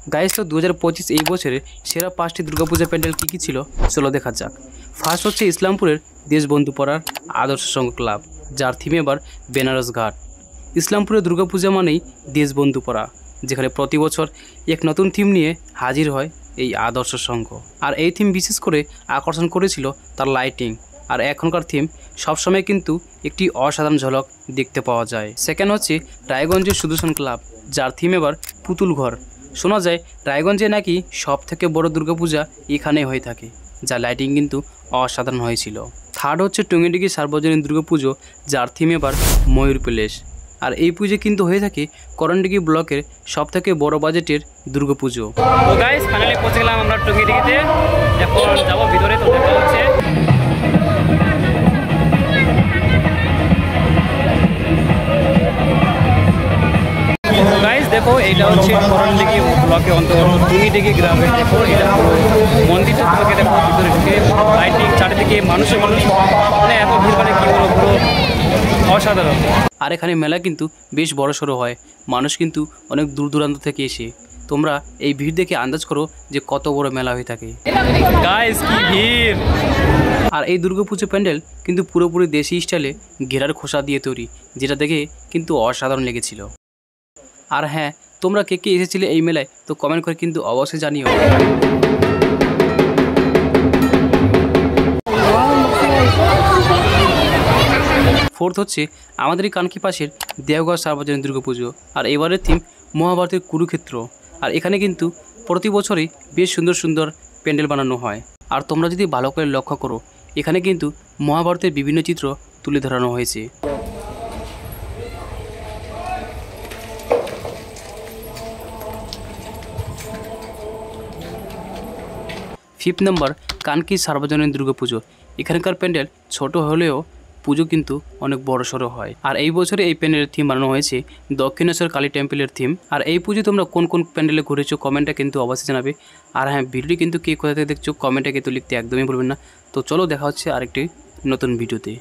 Guys, তো 2025 এই বছরের সেরা 5টি দুর্গাপূজা প্যান্ডেল কী কী ছিল চলো দেখা যাক। ফার্স্ট হচ্ছে ইসলামপুরের দেশবন্ধু পাড়ার আদর্শ সংঘ ক্লাব, যার থিম এবার বেনারস ঘাট। ইসলামপুরের দুর্গাপূজা মানেই দেশবন্ধু পাড়া, যেখানে প্রতি বছর এক নতুন থিম নিয়ে হাজির হয় এই আদর্শ সংঘ। আর এই থিম বিশেষ করে আকর্ষণ করেছিল তার লাইটিং। আর এখনকার থিম সবসময় কিন্তু একটি অসাধারণ ঝলক দেখতে পাওয়া যায়। সেকেন্ড হচ্ছে রায়গঞ্জের সুদর্শন ক্লাব, যার থিম এবার পুতুল ঘর। শোনা যায় রায়গঞ্জে নাকি সব থেকে বড় দুর্গাপূজা এখানেই হয়ে থাকে, যা লাইটিং কিন্তু অসাধারণ হয়েছিল। থার্ড হচ্ছে টুঙ্গিডিগি সার্বজনীন দুর্গাপুজো, যার থিম এবার ময়ূর প্যালেস। আর এই পুজো কিন্তু হয়ে থাকে করণডিগি ব্লকের সব থেকে বড় বাজেটের দুর্গাপুজো। তো গাইস, ফাইনালি পৌঁছে গেলাম আমরা টুঙ্গিডিগিতে। এখন যাবো ভিতরে, তো দেখা হচ্ছে। গাইস দেখো, এটা হচ্ছে করণডিগি ব্লকে অন্তর্গত টুঙ্গিডিগি গ্রামের। দেখো এটা মন্দিরটা তোমাকে দেখো ভিতরে ঢুকে লাইটিং, চারিদিকে মানুষ মানে এত ভিড়, মানে কি বলবো, পুরো অসাধারণ। আর এখানে মেলা কিন্তু বেশ বড় সড়ো হয়, মানুষ কিন্তু অনেক দূর দূরান্ত থেকে এসে। তোমরা এই ভিড় দেখে আন্দাজ করো যে কত বড় মেলা হয়ে থাকে। গাইস কি ভিড়! আর এই দুর্গাপুজো প্যান্ডেল কিন্তু পুরোপুরি দেশি স্টাইলে ঘেরার খোসা দিয়ে তৈরি, যেটা দেখে কিন্তু অসাধারণ লেগেছিল। আর হ্যাঁ, তোমরা কে কে এসেছিলে এই মেলায়, তো কমেন্ট করে কিন্তু অবশ্যই জানিও। ফোর্থ হচ্ছে আমাদের এই কানকি পাশের দেওঘর সার্বজনীন দুর্গাপুজো। আর এবারের থিম মহাভারতের কুরুক্ষেত্র। আর এখানে কিন্তু প্রতি বছরই বেশ সুন্দর সুন্দর প্যান্ডেল বানানো হয়। আর তোমরা যদি ভালো করে লক্ষ্য করো, এখানে কিন্তু মহাভারতের বিভিন্ন চিত্র তুলে ধরানো হয়েছে। ফিফথ নম্বর কানকি সার্বজনীন দুর্গাপুজো। এখানকার প্যান্ডেল ছোট হলেও পুজো কিন্তু অনেক বড় সড়ো হয়। আর এই বছরে এই প্যান্ডেলের থিম বানানো হয়েছে দক্ষিণেশ্বর কালী টেম্পলের থিম। আর এই পুজো তোমরা কোন কোন প্যান্ডেলে ঘুরেছো কমেন্টে কিন্তু অবশ্যই জানাবে। আর হ্যাঁ, ভিডিওটি কিন্তু কে কোথা থেকে দেখছো কমেন্টে কিন্তু লিখতে একদমই ভুলবেন না। তো চলো দেখা হচ্ছে আরেকটি নতুন ভিডিওতে।